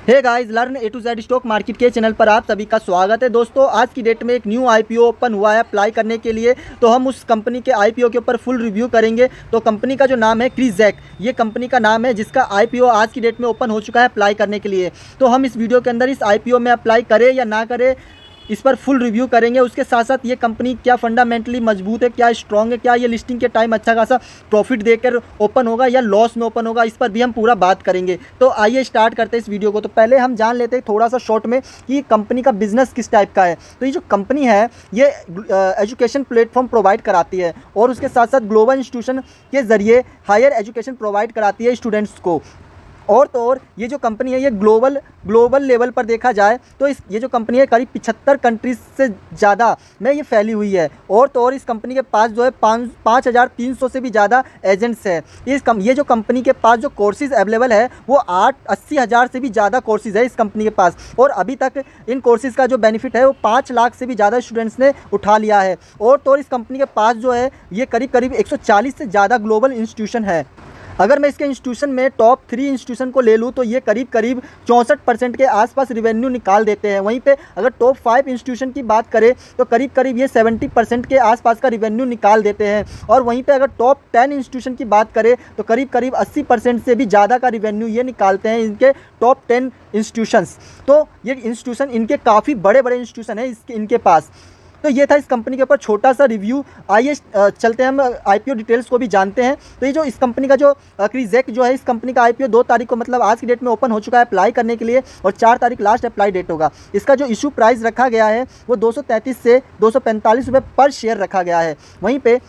Hey guys, learn A to Z stock market के channel पर आप सभी का स्वागत है। दोस्तों, आज की डेट में एक न्यू आईपीओ ओपन हुआ है अप्लाई करने के लिए। तो हम उस कंपनी के आईपीओ के ऊपर फुल रिव्यू करेंगे। तो कंपनी का जो नाम है क्रीजैक, ये कंपनी का नाम है जिसका आईपीओ आज की डेट में ओपन हो चुका है अप्लाई करने के लिए। तो हम इस वीडियो के अंदर इस आईपीओ में अप्लाई करें या ना करें, इस पर फुल रिव्यू करेंगे। उसके साथ साथ ये कंपनी क्या फंडामेंटली मजबूत है, क्या स्ट्रॉन्ग है, क्या ये लिस्टिंग के टाइम अच्छा खासा प्रॉफिट देकर ओपन होगा या लॉस में ओपन होगा, इस पर भी हम पूरा बात करेंगे। तो आइए स्टार्ट करते हैं इस वीडियो को। तो पहले हम जान लेते हैं थोड़ा सा शॉर्ट में कि कंपनी का बिजनेस किस टाइप का है। तो ये जो कंपनी है ये एजुकेशन प्लेटफॉर्म प्रोवाइड कराती है और उसके साथ साथ ग्लोबल इंस्टीट्यूशन के ज़रिए हायर एजुकेशन प्रोवाइड कराती है स्टूडेंट्स को। और तो और ये जो कंपनी है ये ग्लोबल लेवल पर देखा जाए तो ये जो कंपनी है करीब 75 कंट्रीज से ज़्यादा में ये फैली हुई है। और तो और इस कंपनी के पास जो है 5,300 से भी ज़्यादा एजेंट्स है। ये जो कंपनी के पास जो कोर्सेज़ अवेलेबल है वो 80,000 से भी ज़्यादा कोर्सेज़ है इस कंपनी के पास। और अभी तक इन कोर्सेज़ का जो बेनिफिट है वो 5 लाख से भी ज़्यादा स्टूडेंट्स ने उठा लिया है। और तो और इस कंपनी के पास जो है ये करीब 140 से ज़्यादा ग्लोबल इंस्टीट्यूशन है। अगर मैं इसके इंस्टीट्यूशन में टॉप 3 इंस्टीट्यूशन को ले लूँ तो ये करीब 64% के आसपास रिवेन्यू निकाल देते हैं। वहीं पे अगर टॉप 5 इंस्टीट्यूशन की बात करें तो करीब ये 70% के आसपास का रिवेन्यू निकाल देते हैं। और वहीं पे अगर टॉप 10 इंस्टीट्यूशन की बात करें तो करीब 80% से भी ज़्यादा का रिवेन्यू ये निकालते हैं इनके टॉप 10 इंस्टीट्यूशंस। तो ये इंस्टीट्यूशन इनके काफ़ी बड़े बड़े इंस्टीट्यूशन हैं इनके पास। तो ये था इस कंपनी के ऊपर छोटा सा रिव्यू। आइए चलते हैं हम आईपीओ डिटेल्स को भी जानते हैं। तो ये जो इस कंपनी का जो क्रीजैक जो है, इस कंपनी का आईपीओ 2 तारीख को मतलब आज की डेट में ओपन हो चुका है अप्लाई करने के लिए और 4 तारीख लास्ट अप्लाई डेट होगा। इसका जो इशू प्राइस रखा गया है वो 233 से 245 रुपये पर शेयर रखा गया है। वहीं पर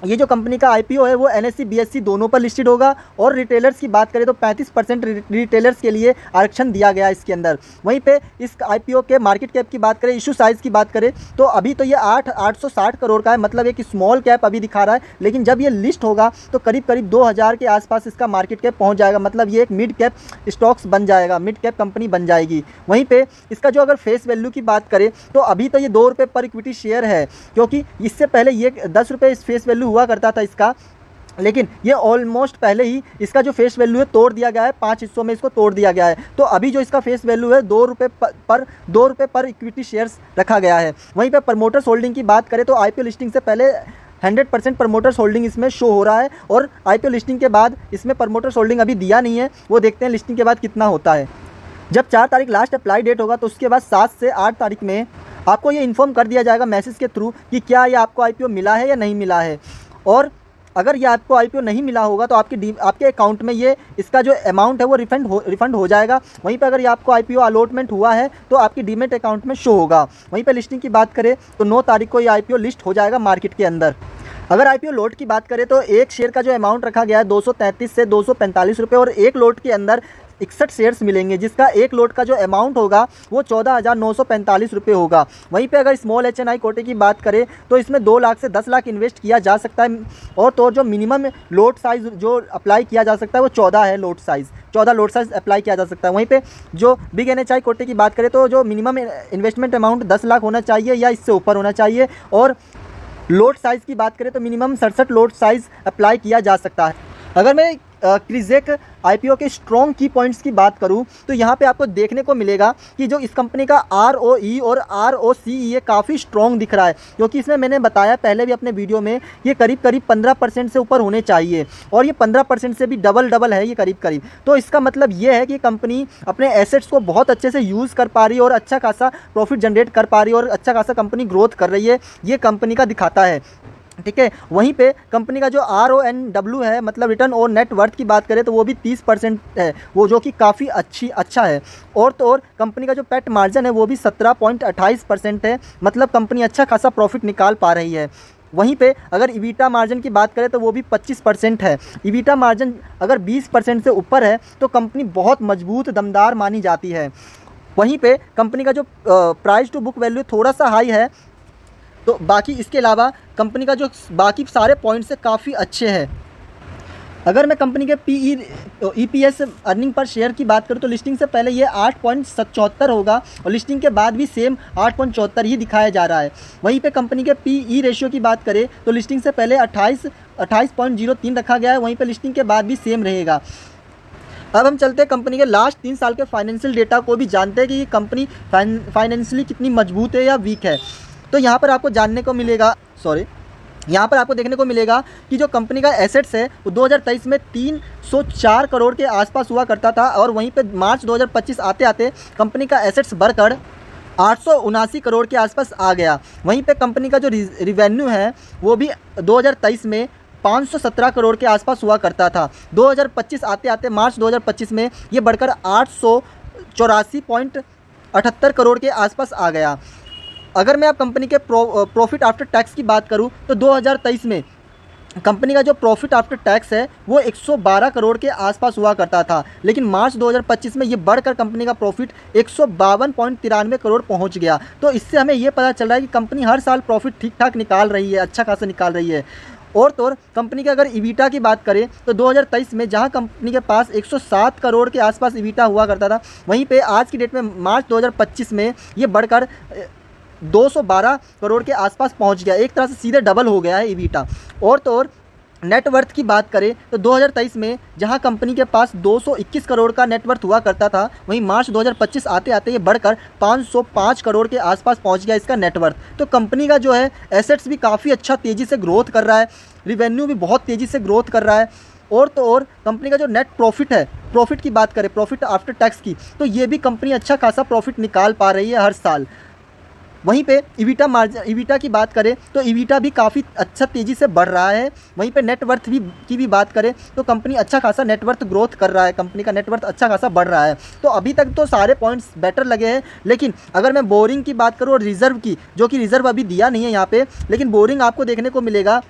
ये जो कंपनी का आईपीओ है वो एनएससी बीएससी दोनों पर लिस्टेड होगा। और रिटेलर्स की बात करें तो 35% रिटेलर्स के लिए आरक्षण दिया गया है इसके अंदर। वहीं पे इस आईपीओ के मार्केट कैप की बात करें, इशू साइज़ की बात करें तो अभी तो ये 860 करोड़ का है, मतलब एक स्मॉल कैप अभी दिखा रहा है। लेकिन जब ये लिस्ट होगा तो करीब 2000 के आसपास इसका मार्केट कैप पहुँच जाएगा, मतलब ये एक मिड कैप स्टॉक्स बन जाएगा, मिड कैप कंपनी बन जाएगी। वहीं पर इसका जो अगर फेस वैल्यू की बात करें तो अभी तो ये 2 रुपये पर इक्विटी शेयर है, क्योंकि इससे पहले ये 10 रुपये इस फेस वैल्यू हुआ करता था इसका। लेकिन ये ऑलमोस्ट पहले ही इसका जो फेस वैल्यू है तोड़ दिया गया है, 5 हिस्सों में इसको तोड़ दिया गया है। तो अभी जो इसका फेस वैल्यू है 2 रुपये पर इक्विटी शेयर्स रखा गया है। वहीं पर प्रमोटर्स होल्डिंग की बात करें तो आईपीओ लिस्टिंग से पहले 100% प्रमोटर्स होल्डिंग इसमें शो हो रहा है और आईपीओ लिस्टिंग के बाद इसमें प्रमोटर्स होल्डिंग अभी दिया नहीं है। वो देखते हैं लिस्टिंग के बाद कितना होता है। जब 4 तारीख लास्ट अप्लाई डेट होगा तो उसके बाद 7 से 8 तारीख में आपको ये इन्फॉर्म कर दिया जाएगा मैसेज के थ्रू कि क्या ये आपको आईपीओ मिला है या नहीं मिला है। और अगर ये आपको आईपीओ नहीं मिला होगा तो आपके अकाउंट में ये इसका जो अमाउंट है वो रिफंड हो जाएगा। वहीं पर अगर ये आपको आईपीओ अलॉटमेंट हुआ है तो आपकी डीमेट अकाउंट में शो होगा। वहीं पर लिस्टिंग की बात करें तो 9 तारीख को ये आईपीओ लिस्ट हो जाएगा मार्केट के अंदर। अगर आईपीओ लोट की बात करें तो एक शेयर का जो अमाउंट रखा गया है 233 से 245 रुपये और एक लोट के अंदर 61 शेयर्स मिलेंगे, जिसका एक लोट का जो अमाउंट होगा वो 14,945 रुपये होगा। वहीं पे अगर स्मॉल एचएनआई कोटे की बात करें तो इसमें 2 लाख से 10 लाख इन्वेस्ट किया जा सकता है। और तो जो मिनिमम लोट साइज़ जो अप्लाई किया जा सकता है वो 14 है, लोट साइज़ 14 लोट साइज़ अप्लाई किया जा सकता है। वहीं पे जो बिग एनएचआई कोटे की बात करें तो जो मिनिमम इन्वेस्टमेंट अमाउंट 10 लाख होना चाहिए या इससे ऊपर होना चाहिए। और लोट साइज़ की बात करें तो मिनिमम 67 लोट साइज़ अप्लाई किया जा सकता है। अगर मैं क्रीजैक आईपीओ के स्ट्रॉन्ग की पॉइंट्स की बात करूं तो यहाँ पे आपको देखने को मिलेगा कि जो इस कंपनी का ROE और ROCE ये काफ़ी स्ट्रॉन्ग दिख रहा है, क्योंकि इसमें मैंने बताया पहले भी अपने वीडियो में ये करीब 15% से ऊपर होने चाहिए और ये 15% से भी डबल है ये करीब। तो इसका मतलब ये है कि कंपनी अपने एसेट्स को बहुत अच्छे से यूज़ कर पा रही है और अच्छा खासा प्रॉफिट जनरेट कर पा रही है और अच्छा खासा कंपनी ग्रोथ कर रही है, ये कंपनी का दिखाता है। ठीक है। वहीं पे कंपनी का जो RONW है, मतलब रिटर्न ऑन नेट वर्थ की बात करें तो वो भी 30% है, वो जो कि काफ़ी अच्छा है। और तो और कंपनी का जो पैट मार्जिन है वो भी 17.28% है, मतलब कंपनी अच्छा खासा प्रॉफिट निकाल पा रही है। वहीं पे अगर ईबिटा मार्जिन की बात करें तो वो भी 25% है। ईबिटा मार्जिन अगर 20% से ऊपर है तो कंपनी बहुत मजबूत दमदार मानी जाती है। वहीं पे कंपनी का जो प्राइस टू बुक वैल्यू थोड़ा सा हाई है, तो बाकी इसके अलावा कंपनी का जो बाकी सारे पॉइंट्स है काफ़ी अच्छे हैं। अगर मैं कंपनी के EPS अर्निंग पर शेयर की बात करूँ तो लिस्टिंग से पहले ये 8.74 होगा और लिस्टिंग के बाद भी सेम 8.74 ही दिखाया जा रहा है। वहीं पे कंपनी के PE रेशियो की बात करें तो लिस्टिंग से पहले 28.03 रखा गया है, वहीं पे लिस्टिंग के बाद भी सेम रहेगा। अब हम चलते हैं कंपनी के लास्ट 3 साल के फाइनेंशियल डेटा को भी जानते हैं कि ये कंपनी फाइनेंशियली कितनी मजबूत है या वीक है। तो यहाँ पर आपको जानने को मिलेगा, यहाँ पर आपको देखने को मिलेगा कि जो कंपनी का एसेट्स है वो 2023 में 304 करोड़ के आसपास हुआ करता था, और वहीं पे मार्च 2025 आते आते कंपनी का एसेट्स बढ़कर 879 करोड़ के आसपास आ गया। वहीं पे कंपनी का जो रिवेन्यू है वो भी 2023 में 517 करोड़ के आसपास हुआ करता था। 2025 आते आते मार्च 2025 में ये बढ़कर 884.78 करोड़ के आसपास आ गया। अगर मैं आप कंपनी के प्रॉफिट आफ्टर टैक्स की बात करूं तो 2023 में कंपनी का जो प्रॉफिट आफ्टर टैक्स है वो 112 करोड़ के आसपास हुआ करता था, लेकिन मार्च 2025 में ये बढ़कर कंपनी का प्रॉफिट 152.93 करोड़ पहुंच गया। तो इससे हमें ये पता चल रहा है कि कंपनी हर साल प्रॉफिट ठीक ठाक निकाल रही है, अच्छा खासा निकाल रही है। और तो और कंपनी के अगर ईबिटा की बात करें तो 2023 में जहां कंपनी के पास 107 करोड़ के आसपास ईबिटा हुआ करता था, वहीं पे आज की डेट में मार्च 2025 में ये बढ़कर 212 करोड़ के आसपास पहुंच गया। एक तरह से सीधे डबल हो गया है ईबिटा। और तो और नेटवर्थ की बात करें तो 2023 में जहां कंपनी के पास 221 करोड़ का नेटवर्थ हुआ करता था, वहीं मार्च 2025 आते आते ये बढ़कर 505 करोड़ के आसपास पहुंच गया इसका नेटवर्थ। तो कंपनी का जो है एसेट्स भी काफ़ी अच्छा तेज़ी से ग्रोथ कर रहा है, रिवेन्यू भी बहुत तेज़ी से ग्रोथ कर रहा है। और तो और कंपनी का जो नेट प्रॉफिट है, प्रॉफिट की बात करें, प्रॉफिट आफ्टर टैक्स की, तो ये भी कंपनी अच्छा खासा प्रॉफिट निकाल पा रही है हर साल। वहीं पे ईबिटा की बात करें तो ईबिटा भी काफ़ी अच्छा तेज़ी से बढ़ रहा है। वहीं पे नेटवर्थ की भी बात करें तो कंपनी अच्छा खासा नेटवर्थ ग्रोथ कर रहा है, कंपनी का नेटवर्थ अच्छा खासा बढ़ रहा है। तो अभी तक तो सारे पॉइंट्स बेटर लगे हैं, लेकिन अगर मैं बोरिंग की बात करूँ और रिज़र्व की, जो कि रिज़र्व अभी दिया नहीं है यहाँ पे, लेकिन बोरिंग आपको देखने को मिलेगा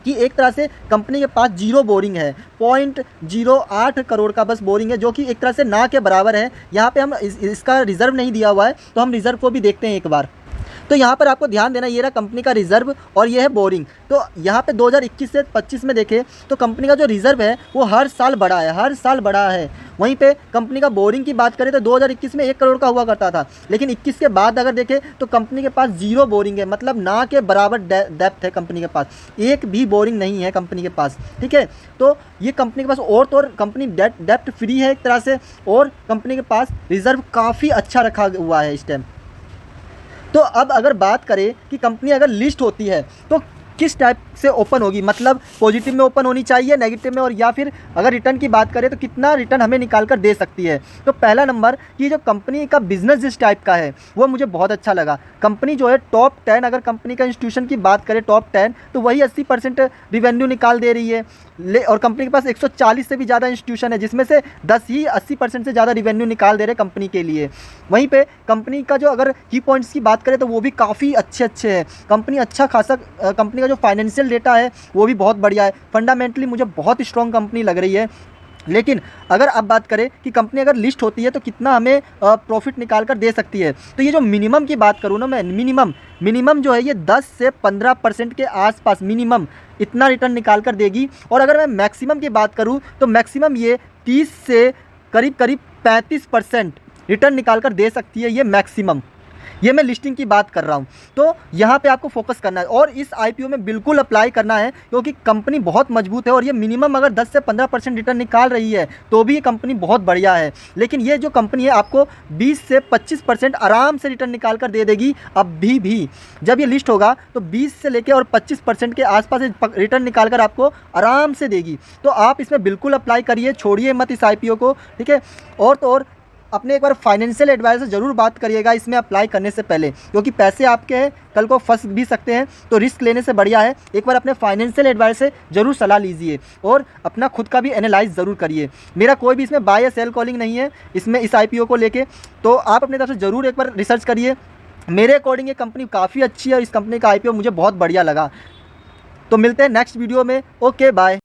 कि एक तरह से कंपनी के पास 0 बोरिंग है, 0.08 करोड़ का बस बोरिंग है, जो कि एक तरह से ना के बराबर है। यहाँ पे हम इसका रिज़र्व नहीं दिया हुआ है, तो हम रिज़र्व को भी देखते हैं एक बार। तो यहाँ पर आपको ध्यान देना, ये रहा कंपनी का रिज़र्व और ये है बोरिंग। तो यहाँ पे 2021 से 25 में देखें तो कंपनी का जो रिज़र्व है वो हर साल बढ़ा है, हर साल बढ़ा है। वहीं पे कंपनी का बोरिंग की बात करें तो 2021 में 1 करोड़ का हुआ करता था, लेकिन 21 के बाद अगर देखें तो कंपनी के पास 0 बोरिंग है, मतलब ना के बराबर डेप्थ है कंपनी के पास, एक भी बोरिंग नहीं है कंपनी के पास। ठीक है, तो ये कंपनी के पास और तो और कंपनी डेप्थ फ्री है एक तरह से, और कंपनी के पास रिज़र्व काफ़ी अच्छा रखा हुआ है इस टाइम। तो अब अगर बात करें कि कंपनी अगर लिस्ट होती है तो किस टाइप से ओपन होगी, मतलब पॉजिटिव में ओपन होनी चाहिए, नेगेटिव में, और या फिर अगर रिटर्न की बात करें तो कितना रिटर्न हमें निकाल कर दे सकती है। तो पहला नंबर कि जो कंपनी का बिजनेस जिस टाइप का है वो मुझे बहुत अच्छा लगा। कंपनी जो है टॉप 10, अगर कंपनी का इंस्टीट्यूशन की बात करें टॉप 10, तो वही 80% रिवेन्यू निकाल दे रही है। और कंपनी के पास 140 से भी ज़्यादा इंस्टीट्यूशन है, जिसमें से 10 ही 80% से ज़्यादा रिवेन्यू निकाल दे रहे कंपनी के लिए। वहीं पे कंपनी का जो अगर की पॉइंट्स की बात करें तो वो भी काफ़ी अच्छे हैं। कंपनी अच्छा खासा, कंपनी का जो फाइनेंशियल डेटा है वो भी बहुत बढ़िया है। फंडामेंटली मुझे बहुत स्ट्रॉन्ग कंपनी लग रही है। लेकिन अगर अब बात करें कि कंपनी अगर लिस्ट होती है तो कितना हमें प्रॉफिट निकाल कर दे सकती है, तो ये जो मिनिमम की बात करूँ ना मैं, मिनिमम जो है ये 10 से 15% के आसपास मिनिमम इतना रिटर्न निकाल कर देगी। और अगर मैं मैक्सिमम की बात करूँ तो मैक्सिमम ये 30 से करीब 35% रिटर्न निकाल कर दे सकती है, ये मैक्सिमम। ये मैं लिस्टिंग की बात कर रहा हूँ। तो यहाँ पे आपको फोकस करना है और इस आईपीओ में बिल्कुल अप्लाई करना है, क्योंकि कंपनी बहुत मजबूत है और ये मिनिमम अगर 10 से 15% रिटर्न निकाल रही है तो भी ये कंपनी बहुत बढ़िया है। लेकिन ये जो कंपनी है आपको 20 से 25% आराम से रिटर्न निकाल कर दे देगी। अभी भी जब ये लिस्ट होगा तो 20 से लेकर और 25% के आसपास रिटर्न निकाल कर आपको आराम से देगी। तो आप इसमें बिल्कुल अप्लाई करिए, छोड़िए मत इस आईपीओ को। ठीक है, और तो और अपने एक बार फाइनेंशियल एडवाइजर से ज़रूर बात करिएगा इसमें अप्लाई करने से पहले, क्योंकि पैसे आपके हैं, कल को फंस भी सकते हैं। तो रिस्क लेने से बढ़िया है एक बार अपने फाइनेंशियल एडवाइजर से ज़रूर सलाह लीजिए और अपना खुद का भी एनालाइज ज़रूर करिए। मेरा कोई भी इसमें बाय या सेल कॉलिंग नहीं है इसमें, इस आईपीओ को लेके। तो आप अपनी तरफ से ज़रूर एक बार रिसर्च करिए। मेरे अकॉर्डिंग ये कंपनी काफ़ी अच्छी है और इस कंपनी का आईपीओ मुझे बहुत बढ़िया लगा। तो मिलते हैं नेक्स्ट वीडियो में। Okay, bye.